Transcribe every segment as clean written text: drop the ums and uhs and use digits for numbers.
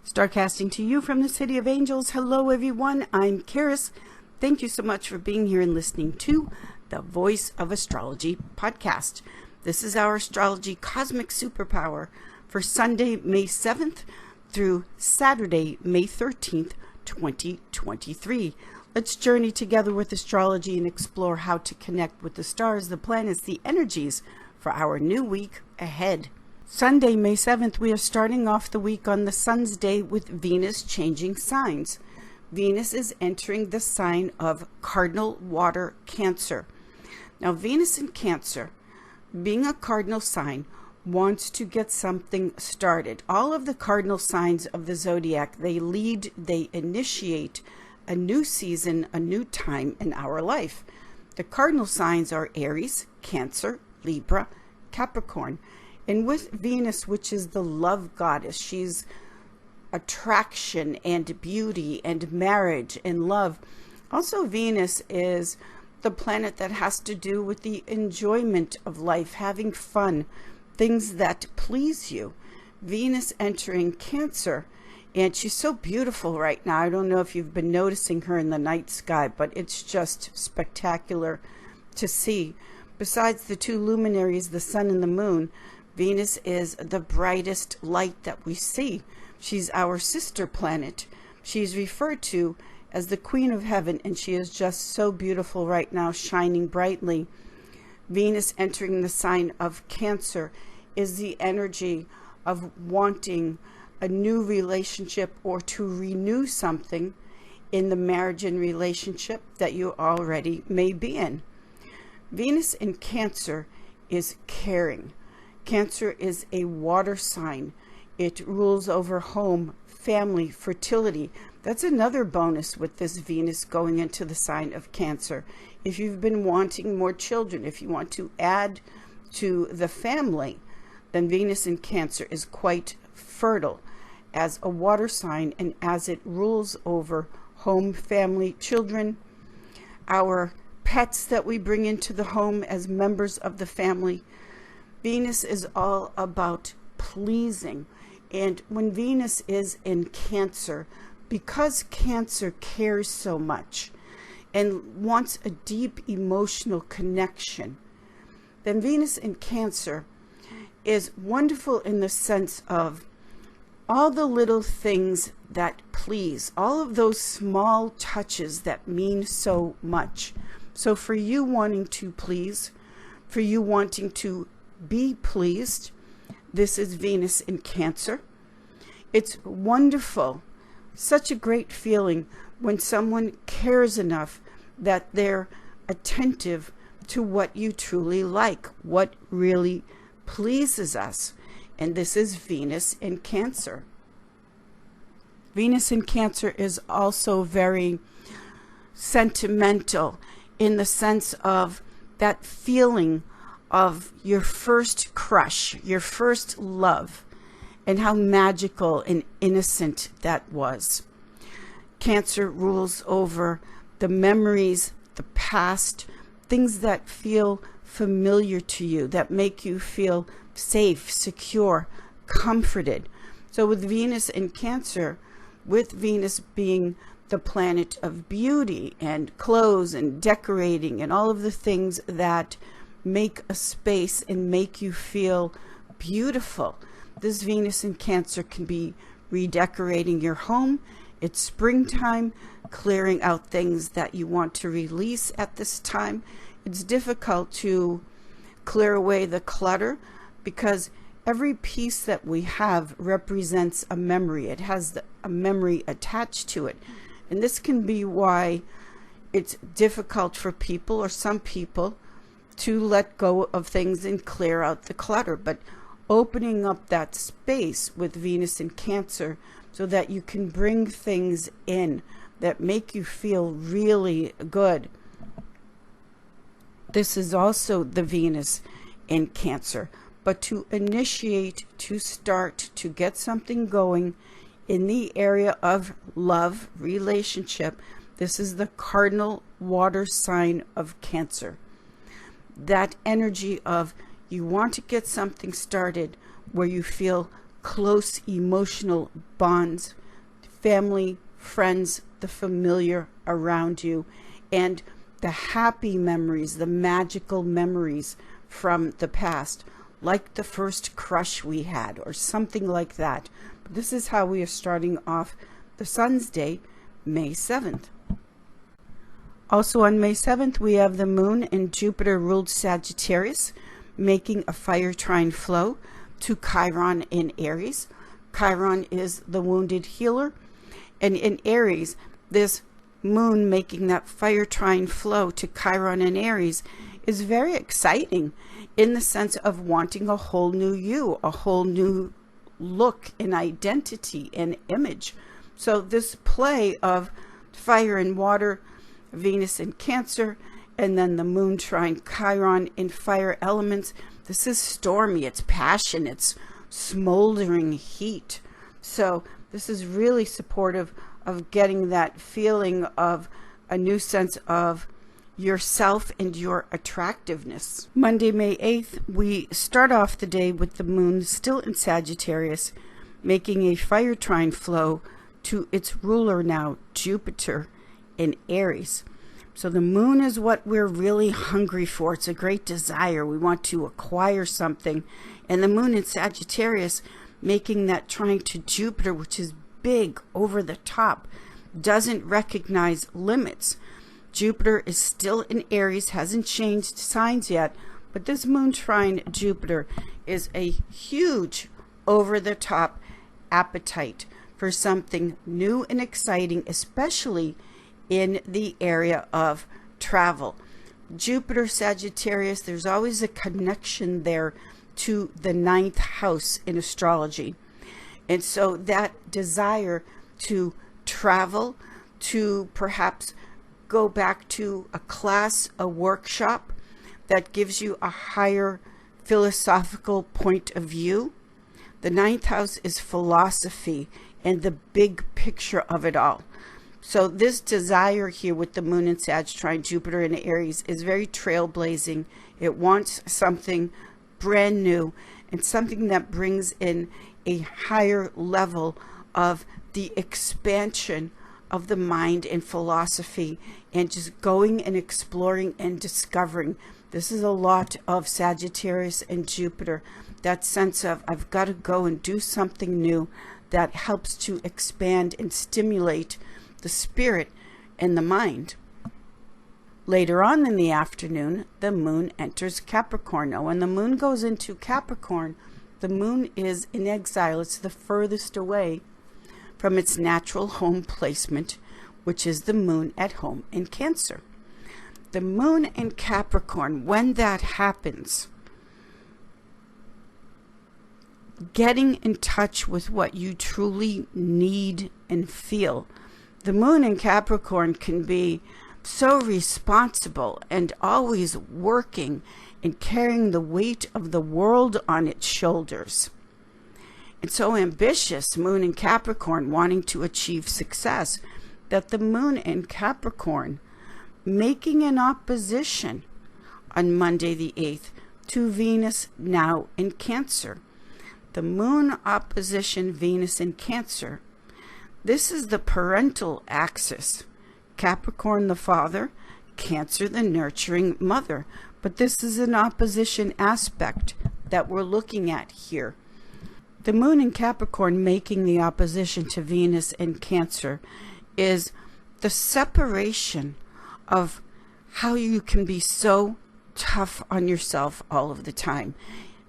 Starcasting to you from the City of Angels. Hello, everyone. I'm Karis. Thank you so much for being here and listening to the Voice of Astrology podcast. This is our astrology cosmic superpower for Sunday, May 7th through Saturday, May 13th, 2023. Let's journey together with astrology and explore how to connect with the stars, the planets, the energies for our new week ahead. Sunday, May 7th, we are starting off the week on the Sun's Day with Venus changing signs. Venus is entering the sign of cardinal water Cancer. Now, Venus in Cancer, being a cardinal sign, wants to get something started. All of the cardinal signs of the zodiac, they lead, they initiate a new season, a new time in our life. The cardinal signs are Aries, Cancer, Libra, Capricorn. And with Venus, which is the love goddess, she's attraction and beauty and marriage and love. Also, Venus is the planet that has to do with the enjoyment of life, having fun, things that please you. Venus entering Cancer, and she's so beautiful right now. I don't know if you've been noticing her in the night sky, but it's just spectacular to see. Besides the two luminaries, the sun and the moon, Venus is the brightest light that we see. She's our sister planet. She's referred to as the Queen of Heaven, and she is just so beautiful right now, shining brightly. Venus entering the sign of Cancer is the energy of wanting a new relationship or to renew something in the marriage and relationship that you already may be in. Venus in Cancer is caring. Cancer is a water sign. It rules over home, family, fertility. That's another bonus with this Venus going into the sign of Cancer. If you've been wanting more children, if you want to add to the family, then Venus in Cancer is quite fertile as a water sign, and as it rules over home, family, children, our pets that we bring into the home as members of the family. Venus is all about pleasing. And when Venus is in Cancer, because Cancer cares so much and wants a deep emotional connection, then Venus in Cancer is wonderful in the sense of all the little things that please, all of those small touches that mean so much. So for you wanting to please, for you wanting to be pleased, this is Venus in Cancer. It's wonderful, such a great feeling when someone cares enough that they're attentive to what you truly like, what really pleases us. And this is Venus in Cancer. Venus in Cancer is also very sentimental in the sense of that feeling of your first crush, your first love, and how magical and innocent that was. Cancer rules over the memories, the past, things that feel familiar to you, that make you feel safe, secure, comforted. So with Venus in Cancer, with Venus being the planet of beauty and clothes and decorating and all of the things that make a space and make you feel beautiful. This Venus in Cancer can be redecorating your home. It's springtime, clearing out things that you want to release at this time. It's difficult to clear away the clutter because every piece that we have represents a memory. It has a memory attached to it. And this can be why it's difficult for people or some people to let go of things and clear out the clutter, but opening up that space with Venus in Cancer so that you can bring things in that make you feel really good. This is also the Venus in Cancer, but to initiate, to start, to get something going in the area of love, relationship, this is the cardinal water sign of Cancer. That energy of you want to get something started where you feel close emotional bonds, family, friends, the familiar around you, and the happy memories, the magical memories from the past, like the first crush we had or something like that. But this is how we are starting off the Sun's Day, May 7th. Also on May 7th, we have the moon in Jupiter-ruled Sagittarius, making a fire trine flow to Chiron in Aries. Chiron is the wounded healer. And in Aries, this moon making that fire trine flow to Chiron in Aries is very exciting in the sense of wanting a whole new you, a whole new look and identity and image. So this play of fire and water, Venus in Cancer, and then the moon trine Chiron in fire elements. This is stormy, it's passion, it's smoldering heat. So this is really supportive of getting that feeling of a new sense of yourself and your attractiveness. Monday, May 8th, we start off the day with the moon still in Sagittarius, making a fire trine flow to its ruler now, Jupiter, in Aries. So the moon is what we're really hungry for. It's a great desire. We want to acquire something. And the moon in Sagittarius, making that trine to Jupiter, which is big, over the top, doesn't recognize limits. Jupiter is still in Aries, hasn't changed signs yet, but this moon trine Jupiter is a huge, over the top appetite for something new and exciting, especially in the area of travel. Jupiter, Sagittarius, there's always a connection there to the 9th house in astrology. And so that desire to travel, to perhaps go back to a class, a workshop that gives you a higher philosophical point of view. The 9th house is philosophy and the big picture of it all. So this desire here with the moon in Sag trine Jupiter in Aries is very trailblazing. It wants something brand new and something that brings in a higher level of the expansion of the mind and philosophy and just going and exploring and discovering. This is a lot of Sagittarius and Jupiter, that sense of I've got to go and do something new that helps to expand and stimulate the spirit and the mind. Later on in the afternoon, the moon enters Capricorn. Now, when the moon goes into Capricorn, the moon is in exile. It's the furthest away from its natural home placement, which is the moon at home in Cancer. The moon in Capricorn, when that happens, getting in touch with what you truly need and feel. The moon in Capricorn can be so responsible and always working and carrying the weight of the world on its shoulders. And so ambitious, moon in Capricorn, wanting to achieve success, that the moon in Capricorn making an opposition on Monday the 8th to Venus now in Cancer. The moon opposition Venus in Cancer. This is the parental axis. Capricorn the father, Cancer the nurturing mother. But this is an opposition aspect that we're looking at here. The moon in Capricorn making the opposition to Venus in Cancer is the separation of how you can be so tough on yourself all of the time.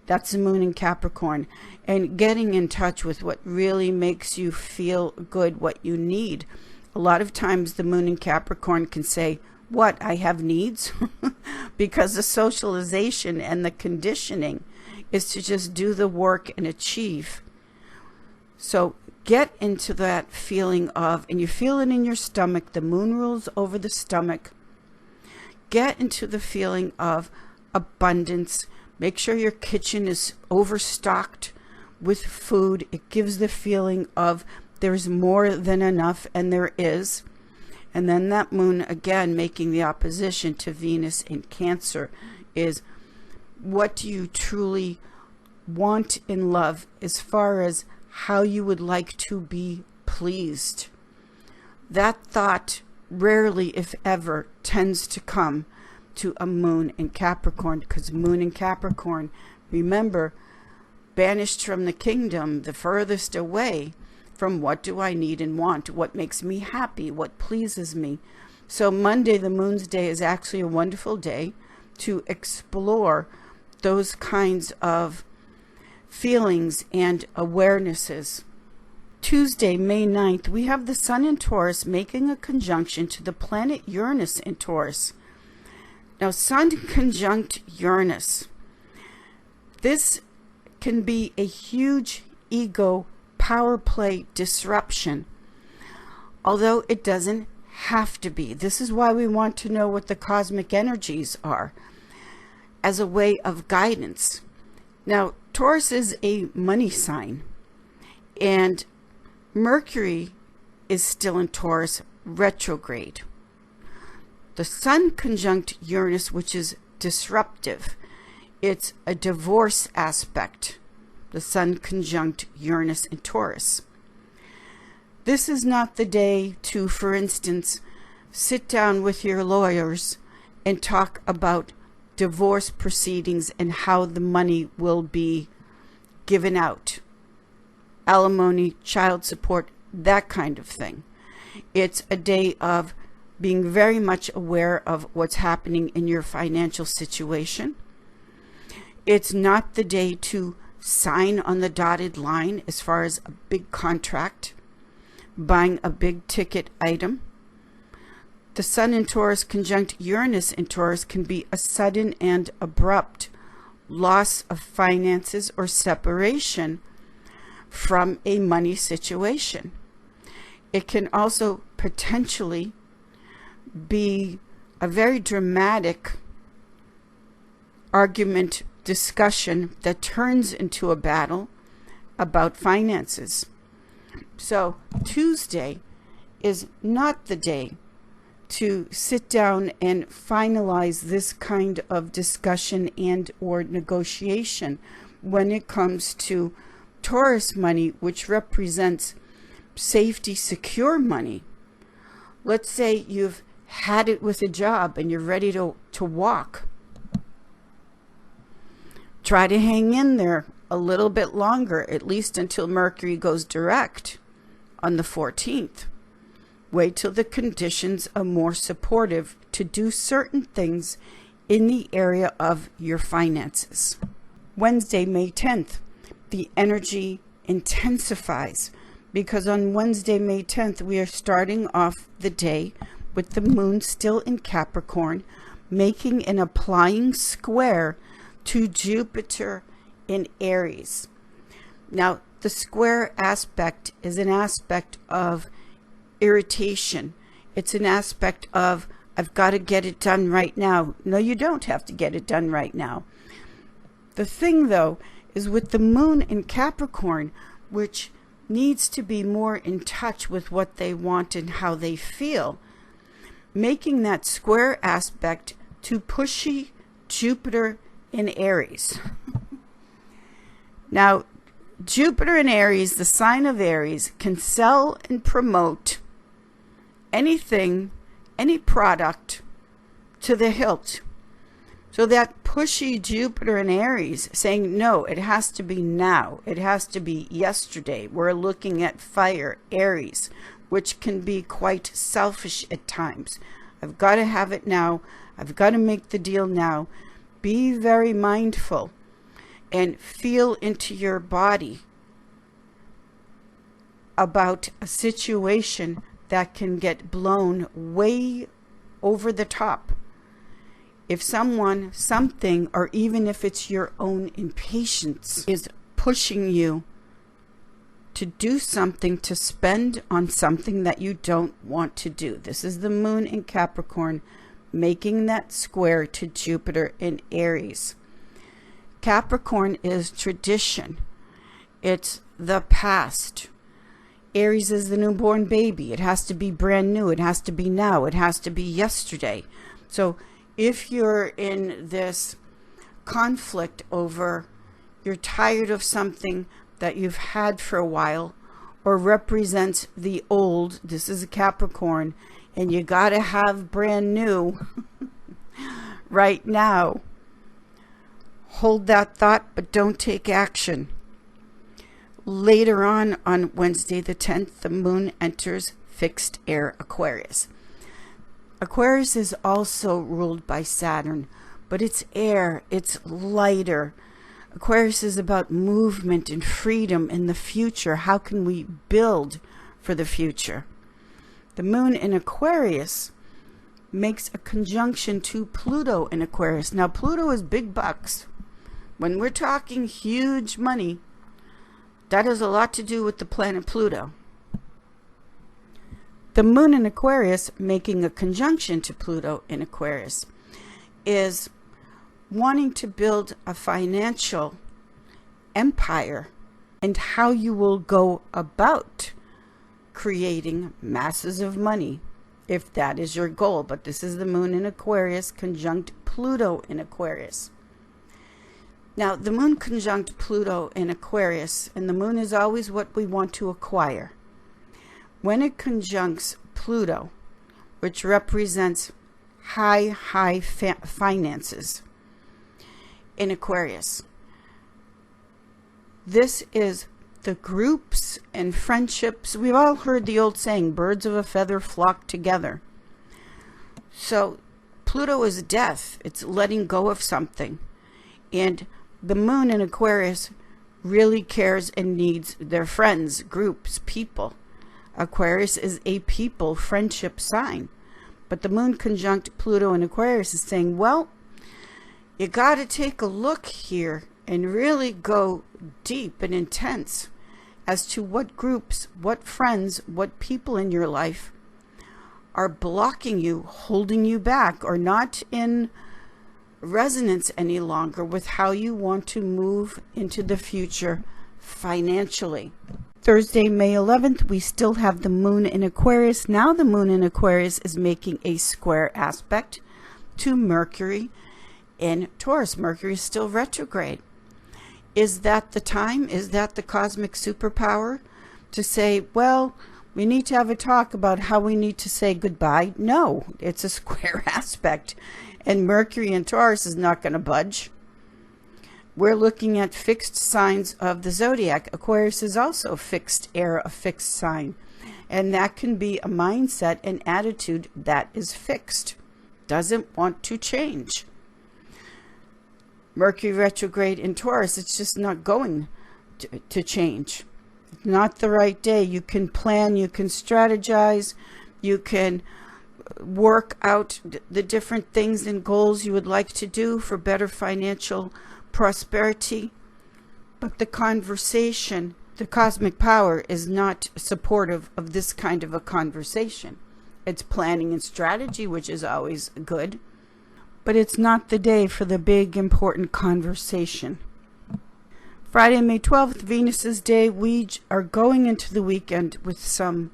That's the moon in Capricorn. And getting in touch with what really makes you feel good, what you need. A lot of times the moon in Capricorn can say, what, I have needs? Because the socialization and the conditioning is to just do the work and achieve. So get into that feeling of, and you feel it in your stomach, the moon rules over the stomach. Get into the feeling of abundance. Make sure your kitchen is overstocked with food. It gives the feeling of there's more than enough, and there is. And then that moon, again, making the opposition to Venus in Cancer is what do you truly want in love as far as how you would like to be pleased. That thought rarely, if ever, tends to come to a moon in Capricorn, because moon in Capricorn, remember, banished from the kingdom, the furthest away from what do I need and want, what makes me happy, what pleases me. So Monday, the moon's day, is actually a wonderful day to explore those kinds of feelings and awarenesses. Tuesday, May 9th, we have the Sun in Taurus making a conjunction to the planet Uranus in Taurus. Now, Sun conjunct Uranus. This can be a huge ego power play disruption, although it doesn't have to be. This is why we want to know what the cosmic energies are as a way of guidance. Now, Taurus is a money sign, and Mercury is still in Taurus retrograde. The Sun conjunct Uranus, which is disruptive. It's a divorce aspect. The Sun conjunct Uranus in Taurus. This is not the day to, for instance, sit down with your lawyers and talk about divorce proceedings and how the money will be given out. Alimony, child support, that kind of thing. It's a day of being very much aware of what's happening in your financial situation. It's not the day to sign on the dotted line as far as a big contract, buying a big ticket item. The Sun in Taurus conjunct Uranus in Taurus can be a sudden and abrupt loss of finances or separation from a money situation. It can also potentially be a very dramatic argument, discussion that turns into a battle about finances. So Tuesday is not the day to sit down and finalize this kind of discussion and or negotiation when it comes to Taurus money, which represents safety, secure money. Let's say you've had it with a job and you're ready to walk. Try to hang in there a little bit longer, at least until Mercury goes direct on the 14th. Wait till the conditions are more supportive to do certain things in the area of your finances. Wednesday, May 10th, the energy intensifies because on Wednesday, May 10th, we are starting off the day with the moon still in Capricorn, making an applying square to Jupiter in Aries. Now, the square aspect is an aspect of irritation. It's an aspect of, I've got to get it done right now. No, you don't have to get it done right now. The thing, though, is with the moon in Capricorn, which needs to be more in touch with what they want and how they feel, making that square aspect to pushy Jupiter in Aries. Now, Jupiter in Aries, the sign of Aries, can sell and promote anything, any product to the hilt. So that pushy Jupiter in Aries saying, no, it has to be now. It has to be yesterday. We're looking at fire, Aries, which can be quite selfish at times. I've got to have it now. I've got to make the deal now. Be very mindful and feel into your body about a situation that can get blown way over the top. If someone, something, or even if it's your own impatience is pushing you to do something, to spend on something that you don't want to do. This is the moon in Capricorn making that square to Jupiter in Aries. Capricorn is tradition. It's the past. Aries is the newborn baby. It has to be brand new. It has to be now. It has to be yesterday. So if you're in this conflict over, you're tired of something that you've had for a while or represents the old. This is a Capricorn, and you got to have brand new right now. Hold that thought, but don't take action. Later on Wednesday the 10th, the moon enters fixed air Aquarius. Aquarius is also ruled by Saturn, but it's air, it's lighter. Aquarius is about movement and freedom in the future. How can we build for the future? The moon in Aquarius makes a conjunction to Pluto in Aquarius. Now, Pluto is big bucks. When we're talking huge money, that has a lot to do with the planet Pluto. The moon in Aquarius making a conjunction to Pluto in Aquarius is wanting to build a financial empire and how you will go about creating masses of money if that is your goal. But this is the moon in Aquarius conjunct Pluto in Aquarius. Now, the moon conjunct Pluto in Aquarius, and the moon is always what we want to acquire. When it conjuncts Pluto, which represents high finances in Aquarius, this is the groups and friendships. We've all heard the old saying, birds of a feather flock together. So Pluto is death. It's letting go of something. And the moon in Aquarius really cares and needs their friends, groups, people. Aquarius is a people friendship sign. But the moon conjunct Pluto in Aquarius is saying, well, you got to take a look here and really go deep and intense as to what groups, what friends, what people in your life are blocking you, holding you back, or not in resonance any longer with how you want to move into the future financially. Thursday, May 11th, we still have the moon in Aquarius. Now the moon in Aquarius is making a square aspect to Mercury in Taurus. Mercury is still retrograde. Is that the time? Is that the cosmic superpower to say, well, we need to have a talk about how we need to say goodbye? No, it's a square aspect. And Mercury in Taurus is not going to budge. We're looking at fixed signs of the zodiac. Aquarius is also fixed air, a fixed sign. And that can be a mindset and attitude that is fixed, doesn't want to change. Mercury retrograde in Taurus, it's just not going to change. Not the right day. You can plan, you can strategize, you can work out the different things and goals you would like to do for better financial prosperity. But the conversation, the cosmic power, is not supportive of this kind of a conversation. It's planning and strategy, which is always good. But it's not the day for the big, important conversation. Friday, May 12th, Venus's day. We are going into the weekend with some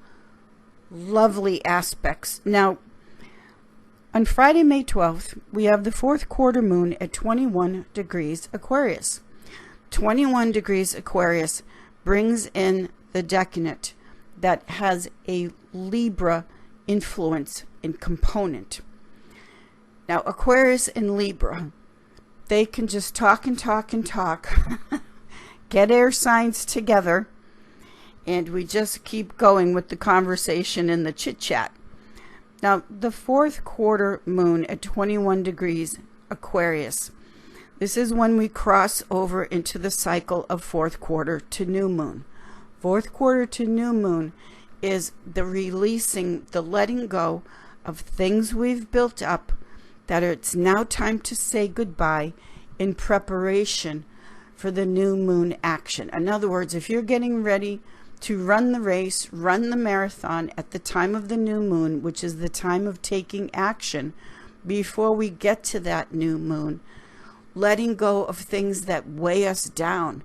lovely aspects. Now, on Friday, May 12th, we have the fourth quarter moon at 21 degrees Aquarius. 21 degrees Aquarius brings in the decanate that has a Libra influence and component. Now, Aquarius and Libra, they can just talk and talk and talk, get air signs together, and we just keep going with the conversation and the chit-chat. Now, the fourth quarter moon at 21 degrees Aquarius, this is when we cross over into the cycle of fourth quarter to new moon. Fourth quarter to new moon is the releasing, the letting go of things we've built up, that it's now time to say goodbye in preparation for the new moon action. In other words, if you're getting ready to run the race, run the marathon at the time of the new moon, which is the time of taking action before we get to that new moon, letting go of things that weigh us down,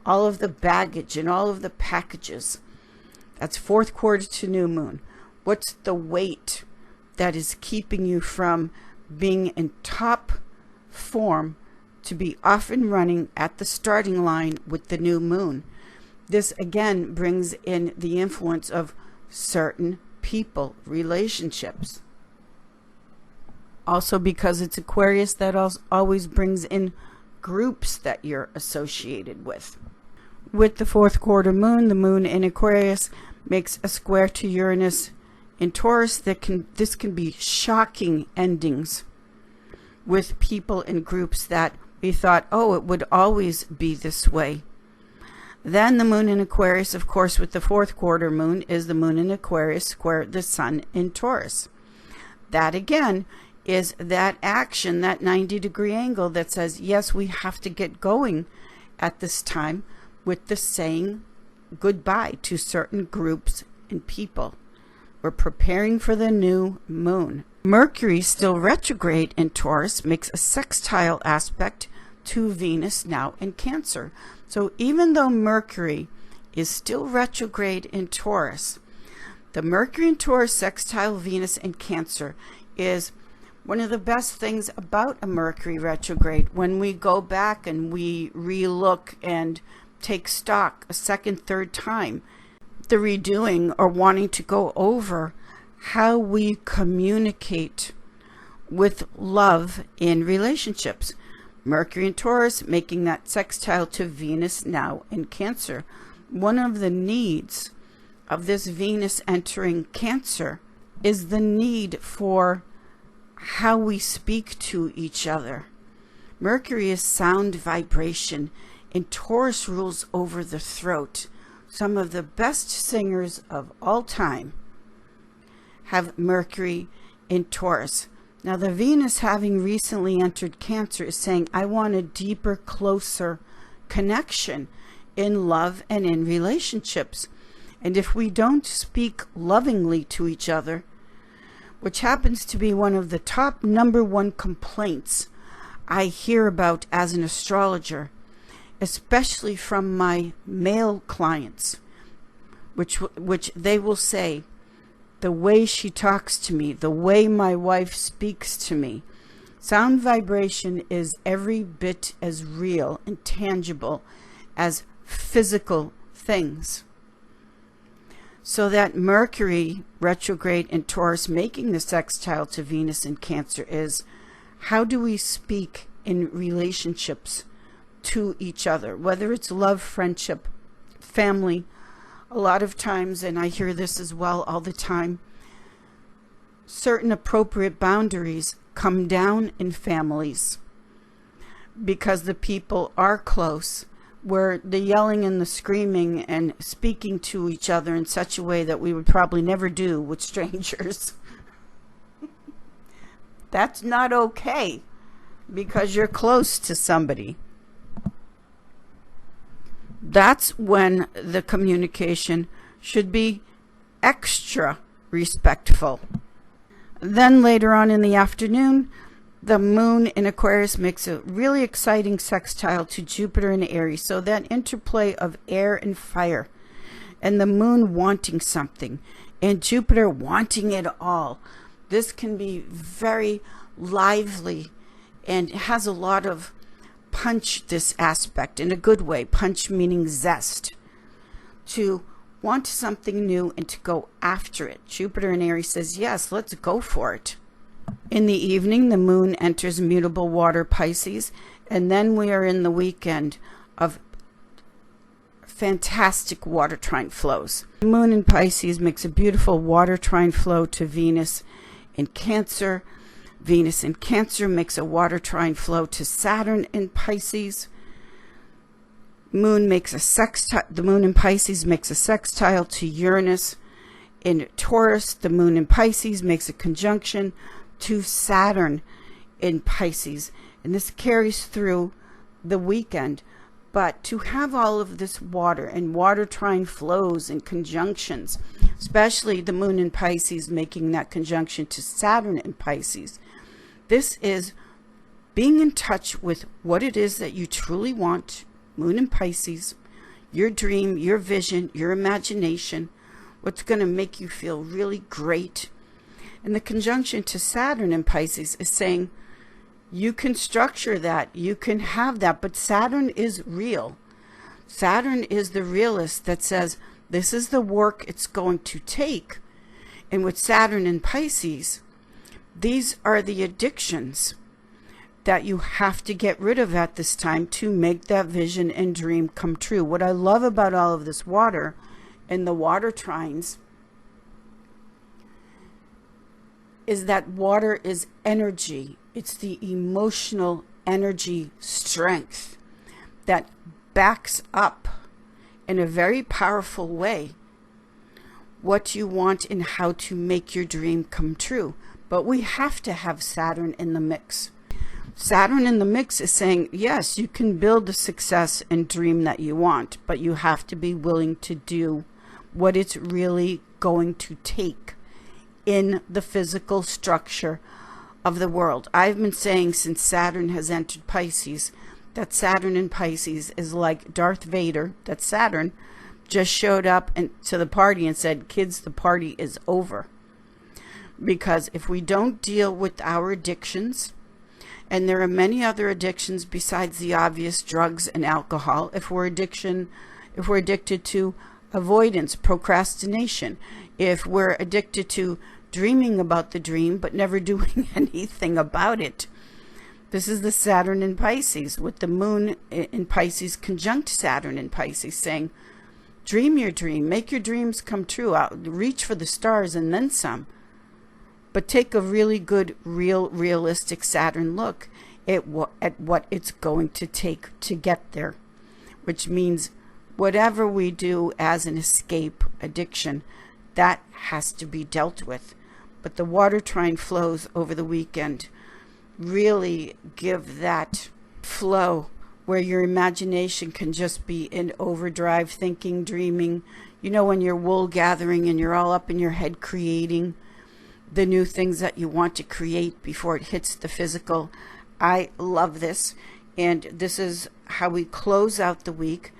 all of the baggage and all of the packages. That's fourth quarter to new moon. What's the weight that is keeping you from being in top form to be off and running at the starting line with the new moon? This again brings in the influence of certain people, relationships. Also, because it's Aquarius, that always brings in groups that you're associated with. With the fourth quarter moon, the moon in Aquarius makes a square to Uranus in Taurus. This can be shocking endings with people and groups that we thought, oh, it would always be this way. Then the moon in Aquarius, of course, with the fourth quarter moon, is the moon in Aquarius square the sun in Taurus. That again is that action, that 90-degree angle that says, yes, we have to get going at this time with the saying goodbye to certain groups and people. We're preparing for the new moon. Mercury, still retrograde in Taurus, makes a sextile aspect to Venus now in Cancer. So even though Mercury is still retrograde in Taurus, the Mercury in Taurus sextile Venus in Cancer is one of the best things about a Mercury retrograde. When we go back and we relook and take stock a second, third time, the redoing or wanting to go over how we communicate with love in relationships. Mercury in Taurus making that sextile to Venus now in Cancer. One of the needs of this Venus entering Cancer is the need for how we speak to each other. Mercury is sound vibration, and Taurus rules over the throat. Some of the best singers of all time have Mercury in Taurus. Now, the Venus, having recently entered Cancer, is saying, I want a deeper, closer connection in love and in relationships. And if we don't speak lovingly to each other, which happens to be one of the top #1 complaints I hear about as an astrologer, especially from my male clients, which they will say, the way she talks to me, the way my wife speaks to me. Sound vibration is every bit as real and tangible as physical things. So that Mercury retrograde in Taurus making the sextile to Venus in Cancer is, how do we speak in relationships to each other, whether it's love, friendship, family. A lot of times, and I hear this as well all the time, certain appropriate boundaries come down in families because the people are close, where the yelling and the screaming and speaking to each other in such a way that we would probably never do with strangers. That's not okay because you're close to somebody. That's when the communication should be extra respectful. Then later on in the afternoon, the moon in Aquarius makes a really exciting sextile to Jupiter in Aries. So that interplay of air and fire, and the moon wanting something, and Jupiter wanting it all. This can be very lively and has a lot of punch, this aspect, in a good way. Punch meaning zest. To want something new and to go after it. Jupiter in Aries says, yes, let's go for it. In the evening, the moon enters mutable water Pisces, and then we are in the weekend of fantastic water trine flows. The moon in Pisces makes a beautiful water trine flow to Venus in Cancer. Venus in Cancer makes a water trine flow to Saturn in Pisces. The moon in Pisces makes a sextile to Uranus in Taurus. The moon in Pisces makes a conjunction to Saturn in Pisces, and this carries through the weekend. But to have all of this water and water trine flows and conjunctions, especially the moon in Pisces making that conjunction to Saturn in Pisces, this is being in touch with what it is that you truly want. Moon in Pisces, your dream, your vision, your imagination, what's going to make you feel really great. And the conjunction to Saturn in Pisces is saying, you can structure that, you can have that, but Saturn is real. Saturn is the realist that says this is the work it's going to take. And with Saturn in Pisces, these are the addictions that you have to get rid of at this time to make that vision and dream come true. What I love about all of this water and the water trines is that water is energy. It's the emotional energy strength that backs up in a very powerful way what you want and how to make your dream come true. But we have to have Saturn in the mix. Saturn in the mix is saying, yes, you can build the success and dream that you want, but you have to be willing to do what it's really going to take in the physical structure of the world. I've been saying since Saturn has entered Pisces that Saturn in Pisces is like Darth Vader, that Saturn just showed up to the party and said, kids, the party is over. Because if we don't deal with our addictions, and there are many other addictions besides the obvious drugs and alcohol, if we're addicted to avoidance, procrastination, if we're addicted to dreaming about the dream but never doing anything about it. This is the Saturn in Pisces, with the moon in Pisces conjunct Saturn in Pisces, saying, dream your dream, make your dreams come true, reach for the stars and then some. But take a really good, realistic Saturn look at what it's going to take to get there, which means whatever we do as an escape addiction, that has to be dealt with. But the water trine flows over the weekend really give that flow where your imagination can just be in overdrive, thinking, dreaming. You know, when you're wool gathering and you're all up in your head creating the new things that you want to create before it hits the physical. I love this. And this is how we close out the week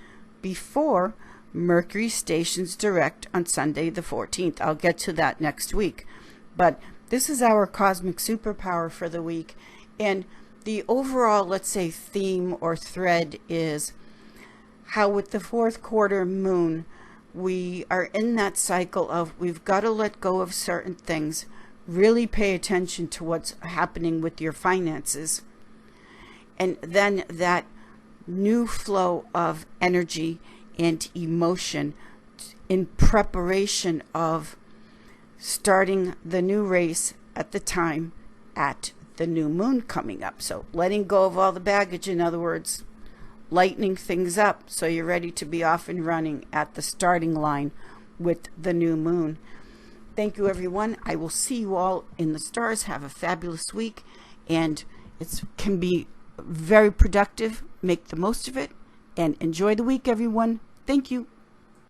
before Mercury stations direct on Sunday the 14th. I'll get to that next week. But this is our cosmic superpower for the week. And the overall, let's say, theme or thread is how with the fourth quarter moon, we are in that cycle of we've got to let go of certain things, really pay attention to what's happening with your finances. And then that new flow of energy and emotion in preparation of starting the new race at the time at the new moon coming up. So letting go of all the baggage, in other words, lightening things up so you're ready to be off and running at the starting line with the new moon. Thank you, everyone. I will see you all in the stars. Have a fabulous week, and it can be very productive. Make the most of it and enjoy the week, everyone. Thank you.